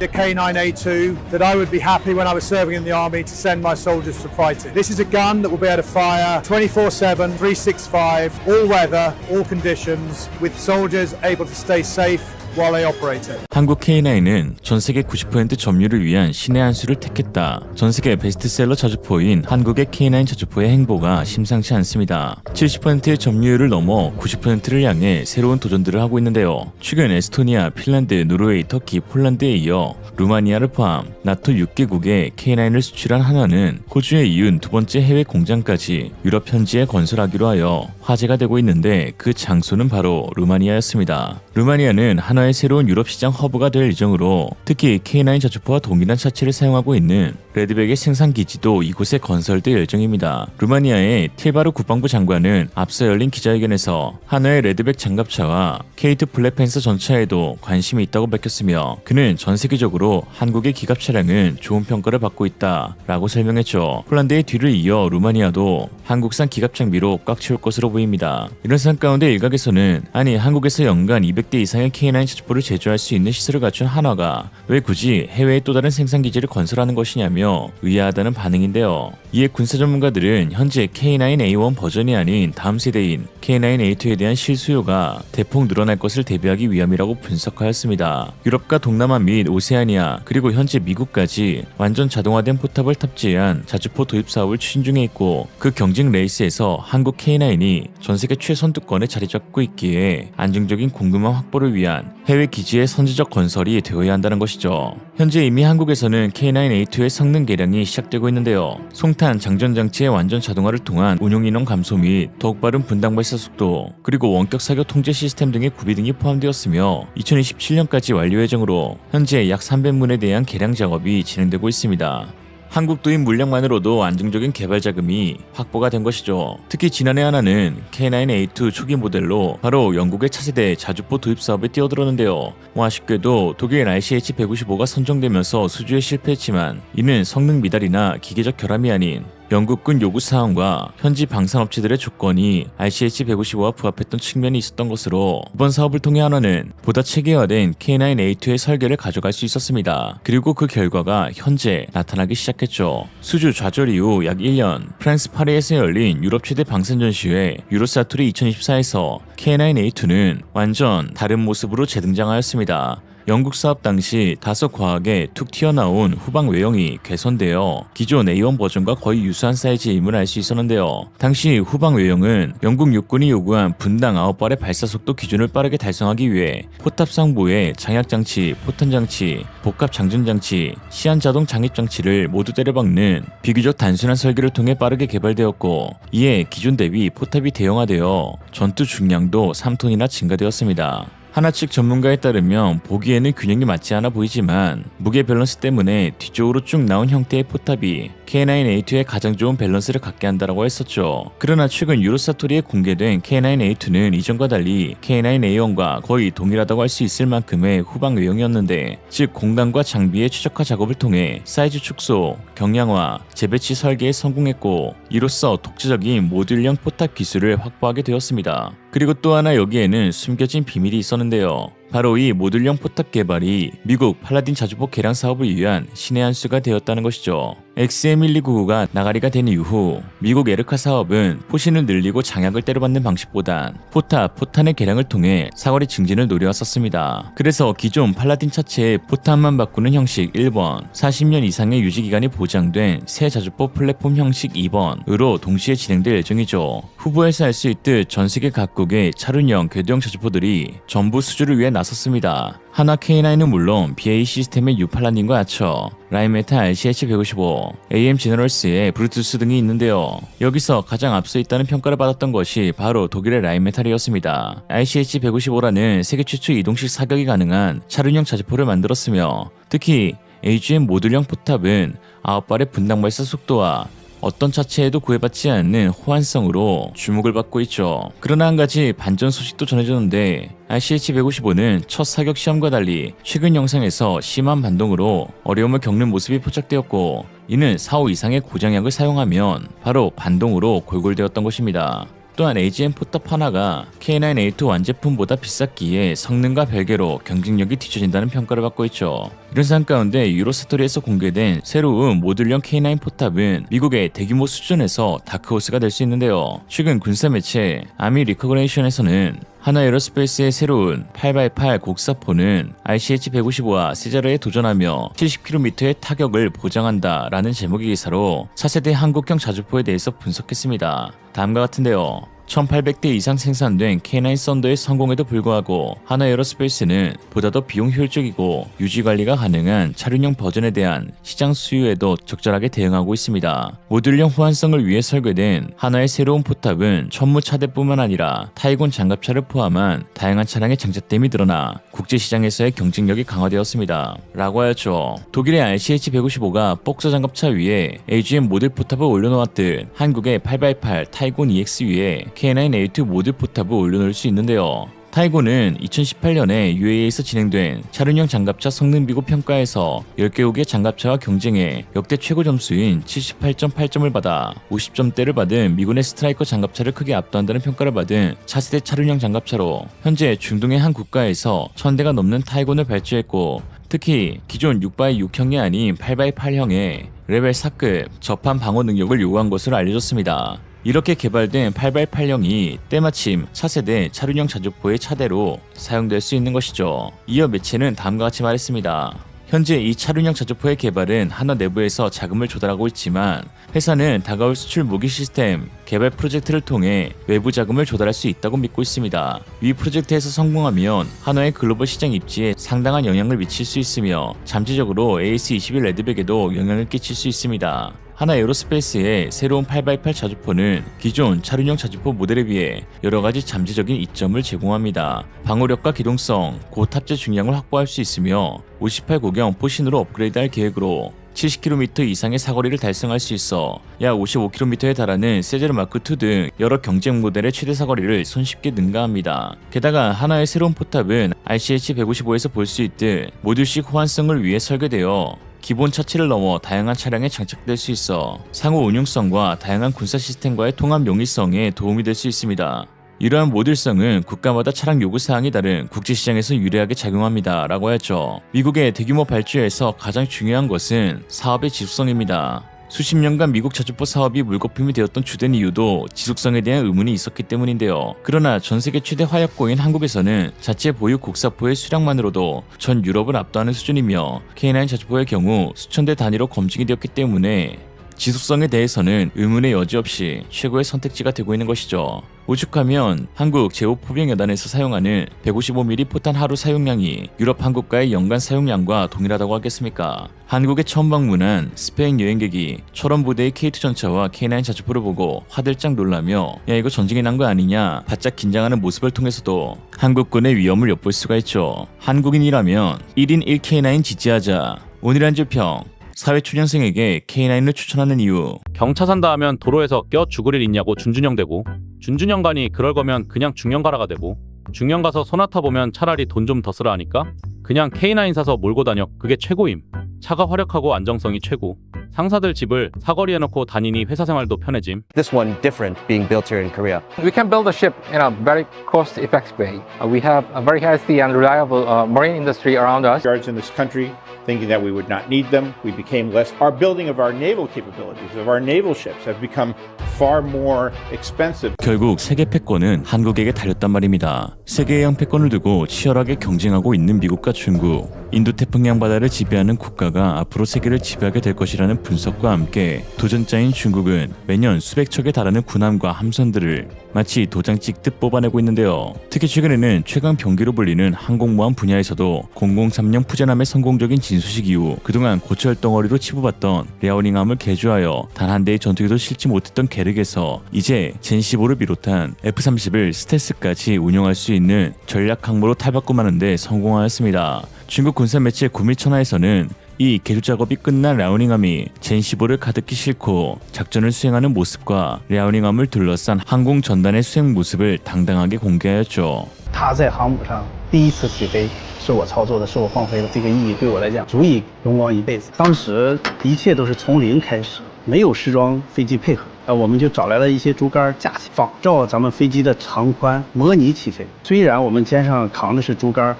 a K9A2 that I would be happy when I was serving in the army to send my soldiers to fight it. This is a gun that will be able to fire 24/7, 365, all weather, all conditions, with soldiers able to stay safe while they operate it. 한국 K9은 전세계 90% 점유를 위한 신의 한 수를 택했다. 전세계 베스트셀러 자주포인 한국의 K9 자주포의 행보가 심상치 않습니다. 70%의 점유율을 넘어 90%를 향해 새로운 도전들을 하고 있는데요. 최근 에스토니아, 핀란드, 노르웨이, 터키, 폴란드에 이어 루마니아를 포함 나토 6개국에 K9을 수출한 한화는 호주에 이은 두 번째 해외 공장까지 유럽 현지에 건설하기로 하여 화제가 되고 있는데 그 장소는 바로 루마니아였습니다. 루마니아는 한화의 새로운 유럽 시장 허브가 될 예정으로 특히 K9 자주포와 동일한 차체를 사용하고 있는 레드백의 생산 기지도 이곳에 건설될 예정입니다. 루마니아의 틸바르 국방부 장관은 앞서 열린 기자회견에서 한화의 레드백 장갑차와 케이트 블랙팬서 전차에도 관심이 있다고 밝혔으며 그는 전 세계적으로 한국의 기갑 차량은 좋은 평가를 받고 있다라고 설명했죠. 폴란드의 뒤를 이어 루마니아도 한국산 기갑 장비로 꽉 채울 것으로 보입니다. 이런 상황 가운데 일각에서는 아니 한국에서 연간 200대 이상의 K9 자주포를 제조할 수 있는 시설을 갖춘 한화가 왜 굳이 해외에 또 다른 생산 기지를 건설하는 것이냐며 의아하다는 반응인데요. 이에 군사 전문가들은 현재 K9A1 버전이 아닌 다음 세대인 K9A2에 대한 실수요가 대폭 늘어날 것을 대비하기 위함이라고 분석하였습니다. 유럽과 동남아 및 오세아니아 그리고 현재 미국까지 완전 자동화된 포탑을 탑재한 자주포 도입 사업을 추진 중에 있고 그 경쟁 레이스에서 한국 K9이 전세계 최선두권에 자리 잡고 있기에 안정적인 공급망 확보를 위한 해외 기지의 선제적 건설이 되어야 한다는 것이죠. 현재 이미 한국에서는 K9A2의 성능 개량이 시작되고 있는데요. 송탄 장전 장치의 완전 자동화를 통한 운용 인원 감소 및 더욱 빠른 분당 발사 속도 그리고 원격 사격 통제 시스템 등의 구비 등이 포함되었으며 2027년까지 완료 예정으로 현재 약 300문에 대한 개량 작업이 진행되고 있습니다. 한국 도입 물량만으로도 안정적인 개발 자금이 확보가 된 것이죠. 특히 지난해 한화는 K9A2 초기 모델로 바로 영국의 차세대 자주포 도입 사업에 뛰어들었는데요. 아쉽게도 독일 RCH-155가 선정되면서 수주에 실패했지만 이는 성능 미달이나 기계적 결함이 아닌 영국군 요구사항과 현지 방산업체들의 조건이 RCH-155와 부합했던 측면이 있었던 것으로 이번 사업을 통해 한화는 보다 체계화된 K9A2의 설계를 가져갈 수 있었습니다. 그리고 그 결과가 현재 나타나기 시작했죠. 수주 좌절 이후 약 1년 프랑스 파리에서 열린 유럽 최대 방산 전시회 유로사투리 2024에서 K9A2는 완전 다른 모습으로 재등장하였습니다. 영국 사업 당시 다소 과하게 툭 튀어나온 후방 외형이 개선되어 기존 A1 버전과 거의 유사한 사이즈임을 알 수 있었는데요. 당시 후방 외형은 영국 육군이 요구한 분당 9발의 발사 속도 기준을 빠르게 달성하기 위해 포탑 상부에 장약장치, 포탄장치, 복합 장전장치, 시한자동 장입장치를 모두 때려박는 비교적 단순한 설계를 통해 빠르게 개발되었고 이에 기존 대비 포탑이 대형화되어 전투 중량도 3톤이나 증가되었습니다. 한화 측 전문가에 따르면 보기에는 균형이 맞지 않아 보이지만 무게 밸런스 때문에 뒤쪽으로 쭉 나온 형태의 포탑이 K9A2의 가장 좋은 밸런스를 갖게 한다고 했었죠. 그러나 최근 유로사토리에 공개된 K9A2는 이전과 달리 K9A1과 거의 동일하다고 할 수 있을 만큼의 후방 외형이었는데 즉 공간과 장비의 최적화 작업을 통해 사이즈 축소, 경량화, 재배치 설계에 성공했고 이로써 독자적인 모듈형 포탑 기술을 확보하게 되었습니다. 그리고 또 하나 여기에는 숨겨진 비밀이 있었는데요. 바로 이 모듈형 포탑 개발이 미국 팔라딘 자주포 개량 사업을 위한 신의 한 수가 되었다는 것이죠. XM1299가 나가리가 된 이후 미국 에르카 사업은 포신을 늘리고 장약을 때려박는 방식보단 포탄의 개량을 통해 사거리 증진을 노려왔었습니다. 그래서 기존 팔라딘 차체의 포탄만 바꾸는 형식 1번, 40년 이상의 유지기간이 보장된 새 자주포 플랫폼 형식 2번으로 동시에 진행될 예정이죠. 후보에서 알 수 있듯 전세계 각국의 차륜형, 궤도형 자주포들이 전부 수주를 위해 나섰습니다. 한화 K9은 물론 BAE 시스템의 뉴팔라딘과 아처, 라인메탈 RCH-155, AM 제너럴스의 브루투스 등이 있는데요. 여기서 가장 앞서 있다는 평가를 받았던 것이 바로 독일의 라인메탈이었습니다. RCH-155라는 세계 최초 이동식 사격이 가능한 차륜형 자주포를 만들었으며 특히 AGM 모듈형 포탑은 9발의 분당 발사 속도와 어떤 차체에도 구애받지 않는 호환성으로 주목을 받고 있죠. 그러나 한 가지 반전 소식도 전해졌는데 RCH-155는 첫 사격 시험과 달리 최근 영상에서 심한 반동으로 어려움을 겪는 모습이 포착되었고 이는 4호 이상의 고장약을 사용하면 바로 반동으로 골골되었던 것입니다. 또한 AGM 포탑 하나가 K9A2 완제품보다 비쌌기에 성능과 별개로 경쟁력이 뒤처진다는 평가를 받고 있죠. 이런 상황 가운데 유로스토리에서 공개된 새로운 모듈형 K9 포탑은 미국의 대규모 수준에서 다크호스가 될 수 있는데요. 최근 군사 매체 아미 리커그레이션에서는 하나에어로스페이스의 새로운 8x8 곡사포는 RCH-155와 세자르에 도전하며 70km의 타격을 보장한다 라는 제목의 기사로 차세대 한국형 자주포에 대해서 분석했습니다. 다음과 같은데요. 1800대 이상 생산된 K9 썬더의 성공에도 불구하고 하나에어로스페이스는 보다 더 비용 효율적이고 유지관리가 가능한 차륜형 버전에 대한 시장 수요에도 적절하게 대응하고 있습니다. 모듈형 호환성을 위해 설계된 하나의 새로운 포탑은 천무 차대뿐만 아니라 타이곤 장갑차를 포함한 다양한 차량의 장착됨이 늘어나 국제시장에서의 경쟁력이 강화되었습니다. 라고 하였죠. 독일의 RCH-155가 복서 장갑차 위에 AGM 모듈 포탑을 올려놓았듯 한국의 8x8 타이곤 EX 위에 K9A2 모듈 포탑을 올려놓을 수 있는데요. 타이곤은 2018년에 UAE에서 진행된 차륜형 장갑차 성능 비교 평가에서 10개국의 장갑차와 경쟁해 역대 최고 점수인 78.8점을 받아 50점대를 받은 미군의 스트라이커 장갑차를 크게 압도한다는 평가를 받은 차세대 차륜형 장갑차로 현재 중동의 한 국가에서 1000대가 넘는 타이곤을 발주했고 특히 기존 6x6형이 아닌 8x8형의 레벨 4급 저판 방어 능력을 요구한 것으로 알려졌습니다. 이렇게 개발된 8x8형이 때마침 차세대 차륜형 자주포의 차대로 사용될 수 있는 것이죠. 이어 매체는 다음과 같이 말했습니다. 현재 이 차륜형 자주포의 개발은 하나 내부에서 자금을 조달하고 있지만 회사는 다가올 수출 무기 시스템 개발 프로젝트를 통해 외부 자금을 조달할 수 있다고 믿고 있습니다. 위 프로젝트에서 성공하면 한화의 글로벌 시장 입지에 상당한 영향을 미칠 수 있으며 잠재적으로 AS21 레드백에도 영향을 끼칠 수 있습니다. 하나에어로스페이스의 새로운 8x8 자주포는 기존 차륜형 자주포 모델에 비해 여러가지 잠재적인 이점을 제공합니다. 방어력과 기동성, 고탑재 중량을 확보할 수 있으며 58구경 포신으로 업그레이드할 계획으로 70km 이상의 사거리를 달성할 수 있어 약 55km에 달하는 세제르 마크2 등 여러 경쟁 모델의 최대 사거리를 손쉽게 능가합니다. 게다가 하나의 새로운 포탑은 RCH-155에서 볼 수 있듯 모듈식 호환성을 위해 설계되어 기본 차체를 넘어 다양한 차량에 장착될 수 있어 상호 운용성과 다양한 군사 시스템과의 통합 용이성에 도움이 될 수 있습니다. 이러한 모듈성은 국가마다 차량 요구사항이 다른 국제시장에서 유리하게 작용합니다. 라고 했죠. 미국의 대규모 발주에서 가장 중요한 것은 사업의 지속성입니다. 수십 년간 미국 자주포 사업이 물거품이 되었던 주된 이유도 지속성에 대한 의문이 있었기 때문인데요. 그러나 전세계 최대 화약고인 한국에서는 자체 보유 곡사포의 수량만으로도 전 유럽을 압도하는 수준이며 K9 자주포의 경우 수천 대 단위로 검증이 되었기 때문에 지속성에 대해서는 의문의 여지 없이 최고의 선택지가 되고 있는 것이죠. 오죽하면 한국 제5포병여단에서 사용하는 155mm 포탄 하루 사용량이 유럽 한국과의 연간 사용량과 동일하다고 하겠습니까? 한국에 처음 방문한 스페인 여행객이 철원 부대의 K2 전차와 K9 자주포를 보고 화들짝 놀라며 야 이거 전쟁이 난 거 아니냐 바짝 긴장하는 모습을 통해서도 한국군의 위험을 엿볼 수가 있죠. 한국인이라면 1인 1K9 지지하자. 오늘 한 주평 사회초년생에게 K9을 추천하는 이유. 경차 산다 하면 도로에서 껴 죽을 일 있냐고 준준형 되고, 준준형 가니 그럴 거면 그냥 중형 가라가 되고, 중형 가서 소나타 보면 차라리 돈 좀 더 쓰라 하니까 그냥 K9 사서 몰고 다녀. 그게 최고임. 차가 화력하고 안정성이 최고. 상사들 집을 사거리에 놓고 다니니 회사 생활도 편해짐. This one different being built here in Korea. We can build a ship in a very cost-effective way. We have a very healthy and reliable marine industry around us. Yards in this country, thinking that we would not need them, we became less. Our building of our naval capabilities, of our naval ships, have become far more expensive. 결국 세계 패권은 한국에게 달렸단 말입니다. 세계의 양패권을 두고 치열하게 경쟁하고 있는 미국과 중국, 인도태평양 바다를 지배하는 국가가 앞으로 세계를 지배하게 될 것이라는 분석과 함께 도전자인 중국은 매년 수백 척에 달하는 군함과 함선들을 마치 도장 찍듯 뽑아내고 있는데요. 특히 최근에는 최강 병기로 불리는 항공모함 분야에서도 003년 푸젠함의 성공적인 진수식 이후 그동안 고철 덩어리로 치부받던 랴오닝함을 개조하여 단 한 대의 전투기도 실지 못했던 계륵에서 이제 젠15를 비롯한 F-30을 스텔스까지 운용할 수 있는 전략 항모로 탈바꿈하는 데 성공하였습니다. 중국 군사 매체 구미천하에서는 이 개조 작업이 끝난 랴오닝함이 젠15를 가득히 싣고 작전을 수행하는 모습과 랴오닝함을 둘러싼 항공 전단의 수행 모습을 당당하게 공개하였죠. 它在航母上第一次起飞是我操作的，是我放飞的，这个意义对我来讲足以荣光一辈子。当时一切都是从零开始，没有时装飞机配合，我们就找来了一些竹竿架起，仿照咱们飞机的长宽模拟起飞。虽然我们肩上扛的是竹竿，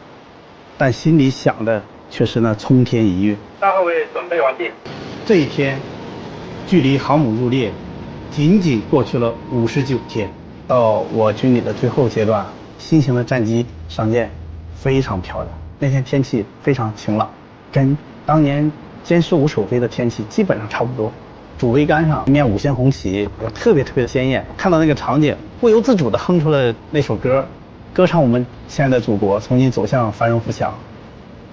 但心里想的却是那冲天一跃。3号位准备完毕。这一天，距离航母入列仅仅过去了59天。到我军里的最后阶段，新型的战机上舰，非常漂亮。那天天气非常晴朗，跟当年歼15首飞的天气基本上差不多。主桅杆上一面5线红旗，特别的鲜艳。看到那个场景，不由自主地哼出了那首歌，歌唱我们亲爱的祖国重新走向繁荣富强。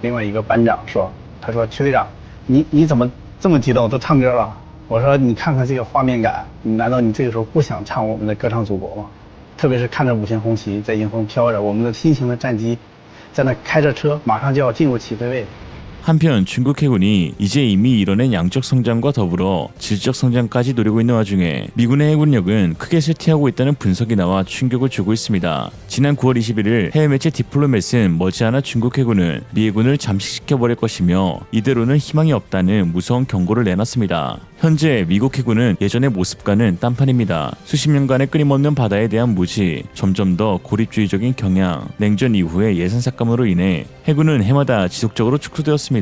另外一个班长说：“他说曲队长，你怎么这么激动，都唱歌了？”我说：“你看看这个画面感，难道你这个时候不想唱我们的歌唱祖国吗？特别是看着5线红旗在迎风飘着，我们的新型的战机在那开着车，马上就要进入起飞位。” 한편 중국 해군이 이제 이미 이뤄낸 양적 성장과 더불어 질적 성장까지 노리고 있는 와중에 미군의 해군력은 크게 쇠퇴하고 있다는 분석이 나와 충격을 주고 있습니다. 지난 9월 21일 해외 매체 디플로맷은 머지않아 중국 해군은 미 해군을 잠식시켜버릴 것이며 이대로는 희망이 없다는 무서운 경고를 내놨습니다. 현재 미국 해군은 예전의 모습과는 딴판입니다. 수십 년간의 끊임없는 바다에 대한 무지, 점점 더 고립주의적인 경향, 냉전 이후의 예산 삭감으로 인해 해군은 해마다 지속적으로 축소되었습니다.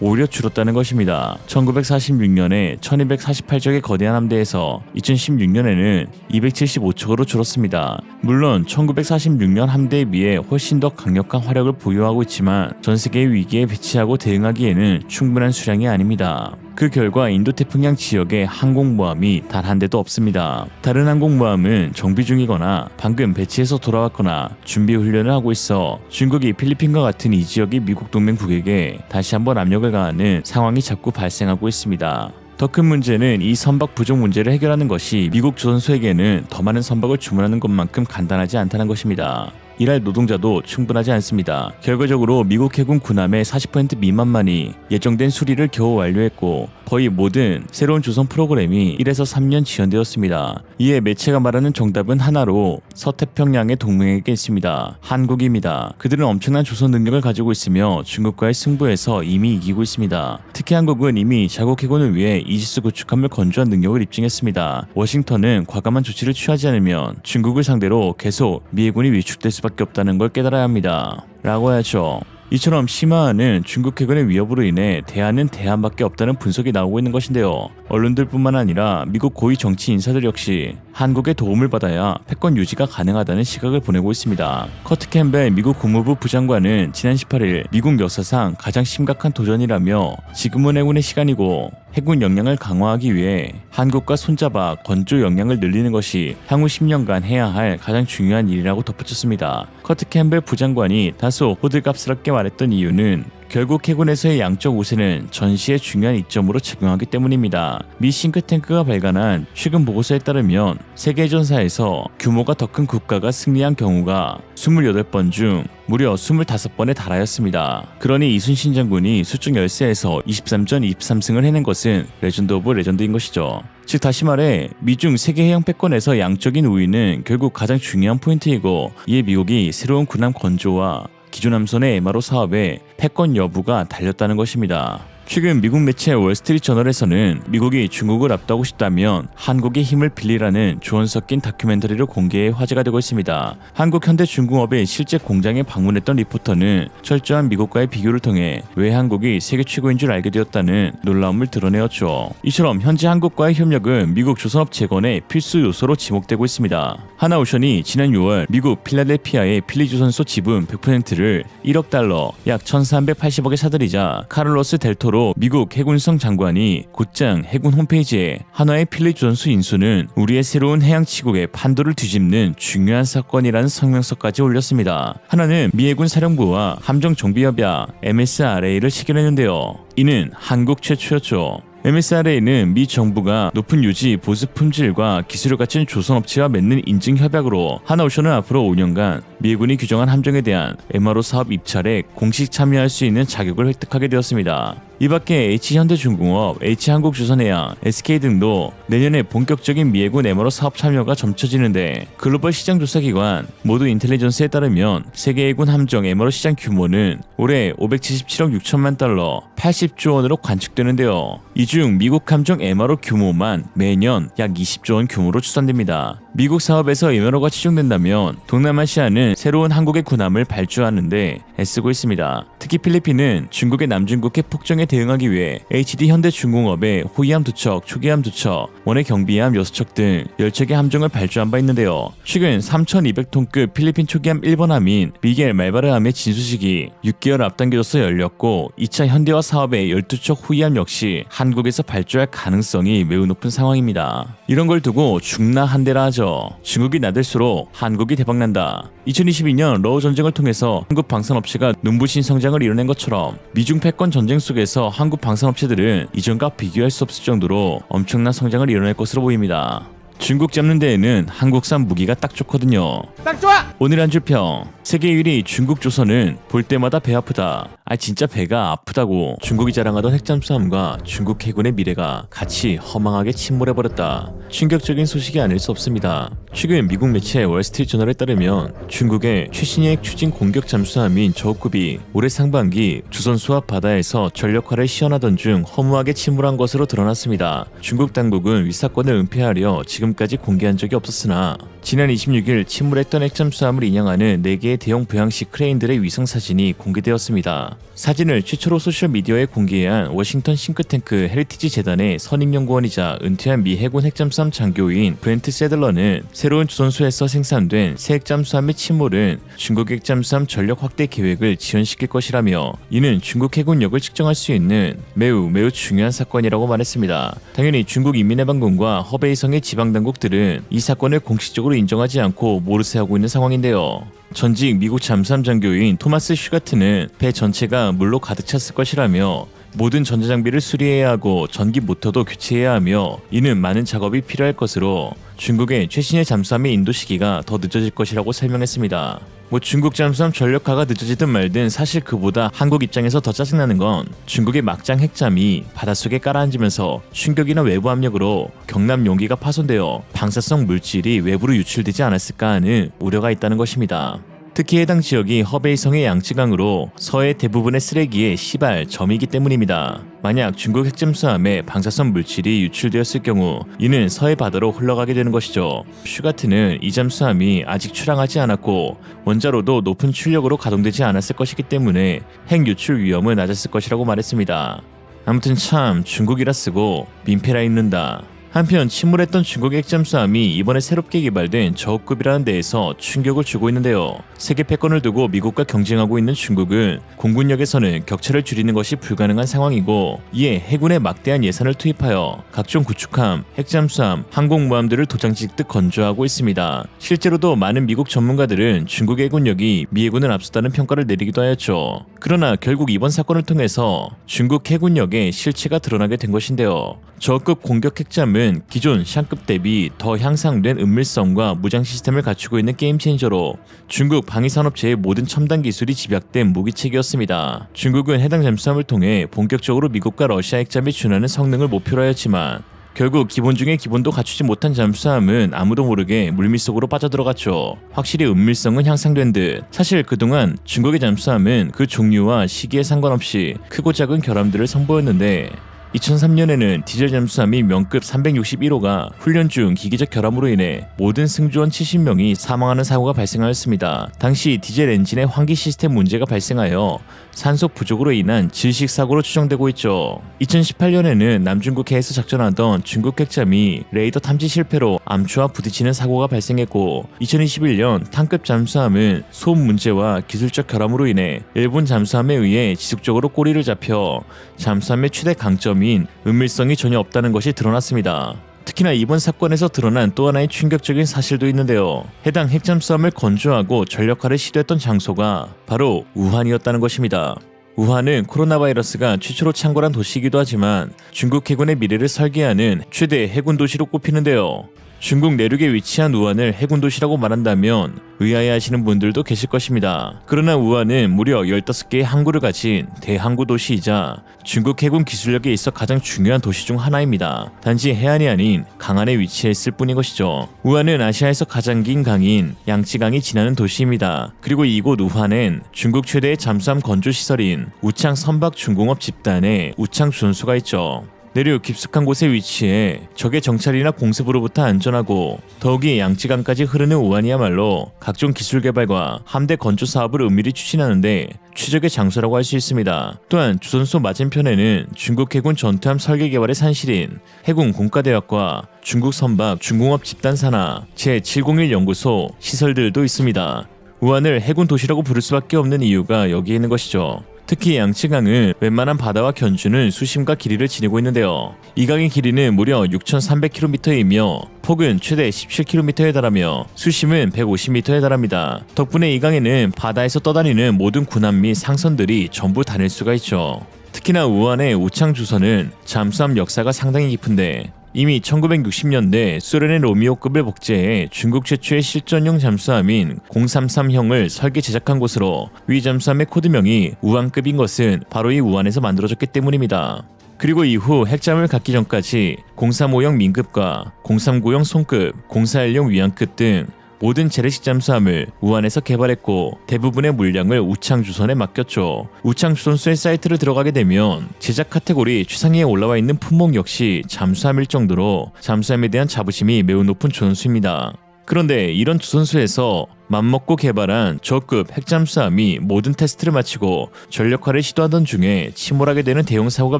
오히려 줄었다는 것입니다. 1946년에 1248척의 거대한 함대에서 2016년에는 275척으로 줄었습니다. 물론 1946년 함대에 비해 훨씬 더 강력한 화력을 보유하고 있지만 전 세계의 위기에 배치하고 대응하기에는 충분한 수량이 아닙니다. 그 결과 인도태평양 지역에 항공모함이 단 한 대도 없습니다. 다른 항공모함은 정비 중이거나 방금 배치해서 돌아왔거나 준비 훈련을 하고 있어 중국이 필리핀과 같은 이 지역의 미국 동맹국에게 다시 한번 압력을 가하는 상황이 자꾸 발생하고 있습니다. 더 큰 문제는 이 선박 부족 문제를 해결하는 것이 미국 조선소에게는 더 많은 선박을 주문하는 것만큼 간단하지 않다는 것입니다. 일할 노동자도 충분하지 않습니다. 결과적으로 미국 해군 군함의 40% 미만만이 예정된 수리를 겨우 완료했고 거의 모든 새로운 조선 프로그램이 1에서 3년 지연되었습니다. 이에 매체가 말하는 정답은 하나로 서태평양의 동맹에게 있습니다. 한국입니다. 그들은 엄청난 조선 능력을 가지고 있으며 중국과의 승부에서 이미 이기고 있습니다. 특히 한국은 이미 자국 해군을 위해 이지스 구축함을 건조한 능력을 입증했습니다. 워싱턴은 과감한 조치를 취하지 않으면 중국을 상대로 계속 미 해군이 위축될 수밖에 없다는 걸 깨달아야 합니다. 라고 하죠. 이처럼 심화하는 중국 해군의 위협으로 인해 대안은 대안밖에 없다는 분석이 나오고 있는 것인데요. 언론들뿐만 아니라 미국 고위 정치 인사들 역시 한국의 도움을 받아야 패권 유지가 가능하다는 시각을 보내고 있습니다. 커트 캠벨 미국 국무부 부장관은 지난 18일 미국 역사상 가장 심각한 도전이라며 지금은 해군의 시간이고 해군 역량을 강화하기 위해 한국과 손잡아 건조 역량을 늘리는 것이 향후 10년간 해야 할 가장 중요한 일이라고 덧붙였습니다. 커트 캠벨 부장관이 다소 호들갑스럽게 말했던 이유는 결국 해군에서의 양적 우세는 전시의 중요한 이점으로 작용하기 때문입니다. 미 싱크탱크가 발간한 최근 보고서에 따르면 세계전사에서 규모가 더 큰 국가가 승리한 경우가 28번 중 무려 25번에 달하였습니다. 그러니 이순신 장군이 수중 열세에서 23전 23승을 해낸 것은 레전드 오브 레전드인 것이죠. 즉 다시 말해 미중 세계 해양 패권에서 양적인 우위는 결국 가장 중요한 포인트이고 이에 미국이 새로운 군함 건조와 기존 함선의 MRO 사업에 패권 여부가 달렸다는 것입니다. 최근 미국 매체 월스트리트저널에서는 미국이 중국을 압도하고 싶다면 한국의 힘을 빌리라는 조언 섞인 다큐멘터리를 공개해 화제가 되고 있습니다. 한국 현대중공업의 실제 공장에 방문했던 리포터는 철저한 미국과의 비교를 통해 왜 한국이 세계 최고인 줄 알게 되었다는 놀라움을 드러내었죠. 이처럼 현재 한국과의 협력은 미국 조선업 재건의 필수 요소로 지목되고 있습니다. 하나오션이 지난 6월 미국 필라델피아의 필리조선소 지분 100%를 1억 달러 약 1380억에 사들이자 카를로스 델토로 미국 해군성 장관이 곧장 해군 홈페이지에 한화의 필리조선소 인수는 우리의 새로운 해양치국의 판도를 뒤집는 중요한 사건이라는 성명서까지 올렸습니다. 한화는 미 해군 사령부와 함정정비협약 MSRA를 체결했는데요. 이는 한국 최초였죠. MSRA는 미 정부가 높은 유지, 보수 품질과 기술을 갖춘 조선업체와 맺는 인증 협약으로 하나오션은 앞으로 5년간 미 해군이 규정한 함정에 대한 MRO 사업 입찰에 공식 참여할 수 있는 자격을 획득하게 되었습니다. 이 밖에 H현대중공업, H한국조선해양, SK 등도 내년에 본격적인 미 해군 MRO 사업 참여가 점쳐지는데 글로벌 시장조사기관 모두 인텔리전스에 따르면 세계 해군 함정 MRO 시장 규모는 올해 577억 6천만 달러, 80조 원으로 관측되는데요. 이 중 미국 함정 MRO 규모만 매년 약 20조 원 규모로 추산됩니다. 미국 사업에서 MRO가 치중된다면 동남아시아는 새로운 한국의 군함을 발주하는데 애쓰고 있습니다. 특히 필리핀은 중국의 남중국해 폭정에 대응하기 위해 HD 현대중공업의 호위함 2척, 초기함 2척, 원해 경비함 6척 등 10척의 함정을 발주한 바 있는데요. 최근 3,200톤급 필리핀 초기함 1번함인 미겔 말바르함의 진수식이 6개월 앞당겨져서 열렸고 2차 현대화 사업의 12척 호위함 역시 한국에서 발주할 가능성이 매우 높은 상황입니다. 이런 걸 두고 중나한대라 하죠. 중국이 나댈수록 한국이 대박난다. 2022년 러우 전쟁을 통해서 한국 방산업체가 눈부신 성장을 이뤄낸 것처럼 미중 패권 전쟁 속에서 한국 방산업체들은 이전과 비교할 수 없을 정도로 엄청난 성장을 이뤄낼 것으로 보입니다. 중국 잡는 데에는 한국산 무기가 딱 좋거든요. 딱 좋아! 오늘 한 줄평. 세계 1위 중국 조선은 볼 때마다 배 아프다. 진짜 배가 아프다고 중국이 자랑하던 핵잠수함과 중국 해군의 미래가 같이 허망하게 침몰해버렸다. 충격적인 소식이 아닐 수 없습니다. 최근 미국 매체 월스트리트저널에 따르면 중국의 최신의 핵 추진 공격 잠수함인 저우급이 올해 상반기 조선 수합 바다에서 전력화를 시연하던 중 허무하게 침몰한 것으로 드러났습니다. 중국 당국은 위 사건을 은폐하려 지금까지 공개한 적이 없었으나 지난 26일 침몰했던 핵잠수함을 인양하는 4개의 대형 부양식 크레인들의 위성 사진이 공개되었습니다. 사진을 최초로 소셜미디어에 공개한 워싱턴 싱크탱크 헤리티지 재단의 선임연구원이자 은퇴한 미 해군 핵잠수함 장교인 브렌트 세들러는 새로운 조선소에서 생산된 새 핵잠수함의 침몰은 중국 핵잠수함 전력 확대 계획을 지연시킬 것이라며 이는 중국 해군력을 측정할 수 있는 매우 중요한 사건이라고 말했습니다. 당연히 중국 인민해방군과 허베이성의 지방당국들은 이 사건을 공식적으로 인정하지 않고 모르쇠하고 있는 상황인데요. 전직 미국 잠수함 장교인 토마스 슈가트는 배 전체가 물로 가득 찼을 것이라며 모든 전자장비를 수리해야 하고 전기 모터도 교체해야 하며 이는 많은 작업이 필요할 것으로 중국의 최신의 잠수함의 인도 시기가 더 늦어질 것이라고 설명했습니다. 중국 잠수함 전력화가 늦어지든 말든 사실 그보다 한국 입장에서 더 짜증나는 건 중국의 막장 핵잠이 바닷속에 깔아앉으면서 충격이나 외부 압력으로 경남 용기가 파손되어 방사성 물질이 외부로 유출되지 않았을까 하는 우려가 있다는 것입니다. 특히 해당 지역이 허베이성의 양쯔강으로 서해 대부분의 쓰레기의 시발, 점이기 때문입니다. 만약 중국 핵잠수함에 방사성 물질이 유출되었을 경우 이는 서해 바다로 흘러가게 되는 것이죠. 슈가트는 이 잠수함이 아직 출항하지 않았고 원자로도 높은 출력으로 가동되지 않았을 것이기 때문에 핵 유출 위험은 낮았을 것이라고 말했습니다. 아무튼 참 중국이라 쓰고 민폐라 읽는다. 한편 침몰했던 중국 핵잠수함이 이번에 새롭게 개발된 저우급이라는 데에서 충격을 주고 있는데요. 세계 패권을 두고 미국과 경쟁하고 있는 중국은 공군력에서는 격차를 줄이는 것이 불가능한 상황이고 이에 해군에 막대한 예산을 투입하여 각종 구축함, 핵잠수함, 항공모함들을 도장짓듯 건조하고 있습니다. 실제로도 많은 미국 전문가들은 중국 해군력이 미 해군을 앞섰다는 평가를 내리기도 하였죠. 그러나 결국 이번 사건을 통해서 중국 해군력의 실체가 드러나게 된 것인데요. 저급 공격 핵잠은 기존 샹급 대비 더 향상된 은밀성과 무장 시스템을 갖추고 있는 게임체인저로 중국 방위산업체의 모든 첨단 기술이 집약된 무기체계였습니다. 중국은 해당 잠수함을 통해 본격적으로 미국과 러시아 핵잠에 준하는 성능을 목표로 하였지만 결국 기본 중에 기본도 갖추지 못한 잠수함은 아무도 모르게 물밑속으로 빠져들어갔죠. 확실히 은밀성은 향상된 듯. 사실 그동안 중국의 잠수함은 그 종류와 시기에 상관없이 크고 작은 결함들을 선보였는데 2003년에는 디젤 잠수함이 명급 361호가 훈련 중 기계적 결함으로 인해 모든 승조원 70명이 사망하는 사고가 발생하였습니다. 당시 디젤 엔진의 환기 시스템 문제가 발생하여 산소 부족으로 인한 질식 사고로 추정되고 있죠. 2018년에는 남중국해에서 작전하던 중국 핵잠이 레이더 탐지 실패로 암초와 부딪히는 사고가 발생했고 2021년 탕급 잠수함은 소음 문제와 기술적 결함으로 인해 일본 잠수함에 의해 지속적으로 꼬리를 잡혀 잠수함의 최대 강점인 은밀성이 전혀 없다는 것이 드러났습니다. 특히나 이번 사건에서 드러난 또 하나의 충격적인 사실도 있는데요. 해당 핵잠수함을 건조하고 전력화를 시도했던 장소가 바로 우한이었다는 것입니다. 우한은 코로나 바이러스가 최초로 창궐한 도시이기도 하지만 중국 해군의 미래를 설계하는 최대 해군 도시로 꼽히는데요. 중국 내륙에 위치한 우한을 해군 도시라고 말한다면 의아해하시는 분들도 계실 것입니다. 그러나 우한은 무려 15개의 항구를 가진 대항구 도시이자 중국 해군 기술력에 있어 가장 중요한 도시 중 하나입니다. 단지 해안이 아닌 강 안에 위치해 있을 뿐인 것이죠. 우한은 아시아에서 가장 긴 강인 양치강이 지나는 도시입니다. 그리고 이곳 우한엔 중국 최대의 잠수함 건조 시설인 우창 선박 중공업 집단의 우창 주선소가 있죠. 내륙 깊숙한 곳에 위치해 적의 정찰이나 공습으로부터 안전하고 더욱이 양치강까지 흐르는 우한이야말로 각종 기술 개발과 함대 건조 사업을 은밀히 추진하는데 최적의 장소라고 할 수 있습니다. 또한 주선소 맞은편에는 중국 해군 전투함 설계 개발의 산실인 해군 공과대학과 중국 선박 중공업 집단 산하 제701 연구소 시설들도 있습니다. 우한을 해군 도시라고 부를 수밖에 없는 이유가 여기에 있는 것이죠. 특히 양치강은 웬만한 바다와 견주는 수심과 길이를 지니고 있는데요. 이 강의 길이는 무려 6,300km이며 폭은 최대 17km에 달하며 수심은 150m에 달합니다. 덕분에 이 강에는 바다에서 떠다니는 모든 군함 및 상선들이 전부 다닐 수가 있죠. 특히나 우한의 우창주선은 잠수함 역사가 상당히 깊은데 이미 1960년대 소련의 로미오급을 복제해 중국 최초의 실전용 잠수함인 033형을 설계 제작한 곳으로 위 잠수함의 코드명이 우한급인 것은 바로 이 우한에서 만들어졌기 때문입니다. 그리고 이후 핵잠을 갖기 전까지 035형 민급과 039형 송급, 041형 위안급 등 모든 재래식 잠수함을 우한에서 개발했고 대부분의 물량을 우창주선에 맡겼죠. 우창주선소의 사이트를 들어가게 되면 제작 카테고리 최상위에 올라와 있는 품목 역시 잠수함일 정도로 잠수함에 대한 자부심이 매우 높은 주선소입니다. 그런데 이런 주선소에서 맘먹고 개발한 저급 핵잠수함이 모든 테스트를 마치고 전력화를 시도하던 중에 침몰하게 되는 대형 사고가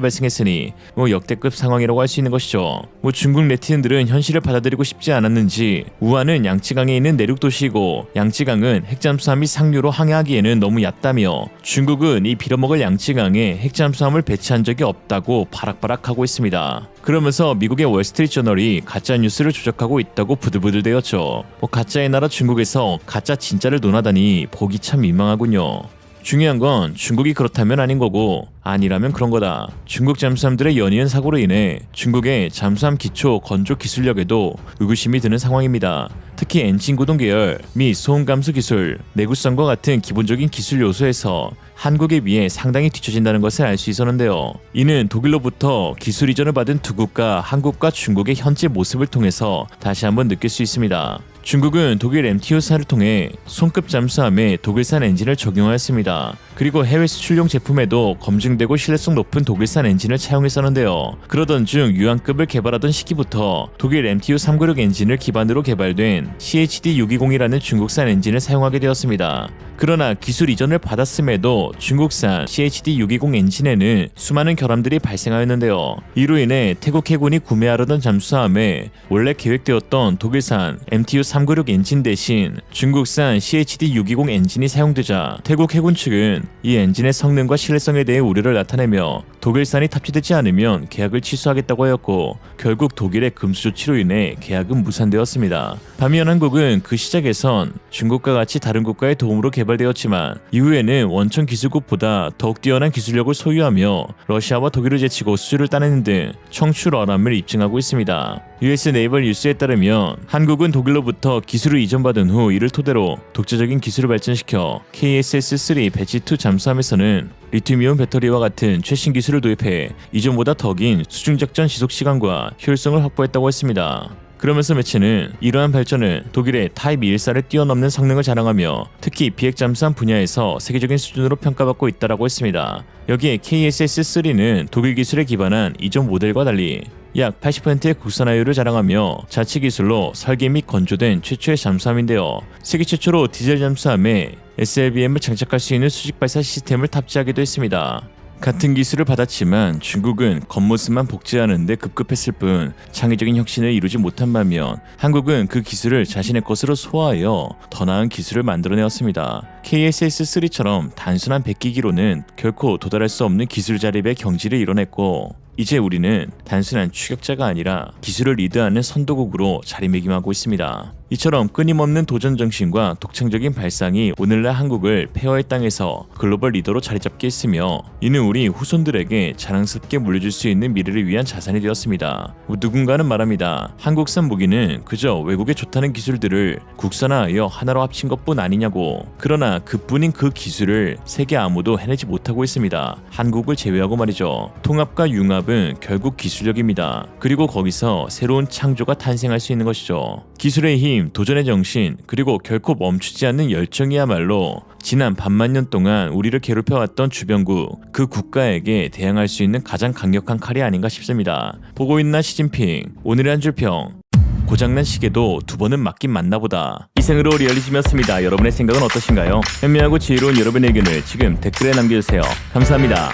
발생했으니 역대급 상황이라고 할 수 있는 것이죠. 중국 네티즌들은 현실을 받아들이고 싶지 않았는지 우한은 양치강에 있는 내륙 도시이고 양치강은 핵잠수함이 상류로 항해하기에는 너무 얕다며 중국은 이 빌어먹을 양치강에 핵잠수함을 배치한 적이 없다고 바락바락하고 있습니다. 그러면서 미국의 월스트리트저널이 가짜 뉴스를 조작하고 있다고 부들부들대었죠. 가짜의 나라 중국에서 가짜 진짜를 논하다니 보기 참 민망하군요. 중요한 건 중국이 그렇다면 아닌 거고 아니라면 그런 거다. 중국 잠수함들의 연이은 사고로 인해 중국의 잠수함 기초 건조 기술력에도 의구심이 드는 상황입니다. 특히 엔진 구동 계열 및 소음 감수 기술, 내구성과 같은 기본적인 기술 요소에서 한국에 비해 상당히 뒤처진다는 것을 알 수 있었는데요. 이는 독일로부터 기술 이전을 받은 두 국가 한국과 중국의 현재 모습을 통해서 다시 한번 느낄 수 있습니다. 중국은 독일 MTU사를 통해 손급 잠수함에 독일산 엔진을 적용하였습니다. 그리고 해외 수출용 제품에도 검증되고 신뢰성 높은 독일산 엔진을 차용했었는데요. 그러던 중 유한급을 개발하던 시기부터 독일 MTU 396 엔진을 기반으로 개발된 CHD620이라는 중국산 엔진을 사용하게 되었습니다. 그러나 기술 이전을 받았음에도 중국산 CHD620 엔진에는 수많은 결함들이 발생하였는데요. 이로 인해 태국 해군이 구매하려던 잠수함에 원래 계획되었던 독일산 MTU 396 엔진 대신 중국산 CHD620 엔진이 사용되자 태국 해군 측은 이 엔진의 성능과 신뢰성에 대해 우려를 나타내며 독일산이 탑재되지 않으면 계약을 취소하겠다고 하였고 결국 독일의 금수 조치로 인해 계약은 무산되었습니다. 반면 한국은 그 시작에선 중국과 같이 다른 국가의 도움으로 개발되었지만 이후에는 원천 기술국보다 더욱 뛰어난 기술력을 소유하며 러시아와 독일을 제치고 수주를 따내는 등 청출어람을 입증하고 있습니다. US 네이벌 뉴스에 따르면 한국은 독일로부터 기술을 이전받은 후 이를 토대로 독자적인 기술을 발전시켜 KSS-3 배치2 잠수함에서는 리튬이온 배터리와 같은 최신 기술을 도입해 이전보다 더 긴 수중작전 지속시간과 효율성을 확보했다고 했습니다. 그러면서 매체는 이러한 발전은 독일의 타입 214를 뛰어넘는 성능을 자랑하며 특히 비핵 잠수함 분야에서 세계적인 수준으로 평가받고 있다고 했습니다. 여기에 KSS-3는 독일 기술에 기반한 이전 모델과 달리 약 80%의 국산화율을 자랑하며 자체 기술로 설계 및 건조된 최초의 잠수함인데요. 세계 최초로 디젤 잠수함에 SLBM을 장착할 수 있는 수직 발사 시스템을 탑재하기도 했습니다. 같은 기술을 받았지만 중국은 겉모습만 복제하는 데 급급했을 뿐 창의적인 혁신을 이루지 못한 반면 한국은 그 기술을 자신의 것으로 소화하여 더 나은 기술을 만들어내었습니다. KSS3처럼 단순한 베끼기로는 결코 도달할 수 없는 기술 자립의 경지를 이뤄냈고 이제 우리는 단순한 추격자가 아니라 기술을 리드하는 선도국으로 자리매김하고 있습니다. 이처럼 끊임없는 도전 정신과 독창적인 발상이 오늘날 한국을 폐허의 땅에서 글로벌 리더로 자리잡게 했으며 이는 우리 후손들에게 자랑스럽게 물려줄 수 있는 미래를 위한 자산이 되었습니다. 누군가는 말합니다. 한국산 무기는 그저 외국에 좋다는 기술들을 국산화하여 하나로 합친 것뿐 아니냐고. 그러나 그뿐인 그 기술을 세계 아무도 해내지 못하고 있습니다. 한국을 제외하고 말이죠. 통합과 융합은 결국 기술력입니다. 그리고 거기서 새로운 창조가 탄생할 수 있는 것이죠. 기술의 힘, 도전의 정신, 그리고 결코 멈추지 않는 열정이야말로 지난 반만 년 동안 우리를 괴롭혀왔던 주변국, 그 국가에게 대항할 수 있는 가장 강력한 칼이 아닌가 싶습니다. 보고 있나 시진핑, 오늘의 한 줄 평. 고장난 시계도 두 번은 맞긴 맞나 보다. 이상으로 리얼리즘이었습니다. 여러분의 생각은 어떠신가요? 현명하고 지혜로운 여러분의 의견을 지금 댓글에 남겨주세요. 감사합니다.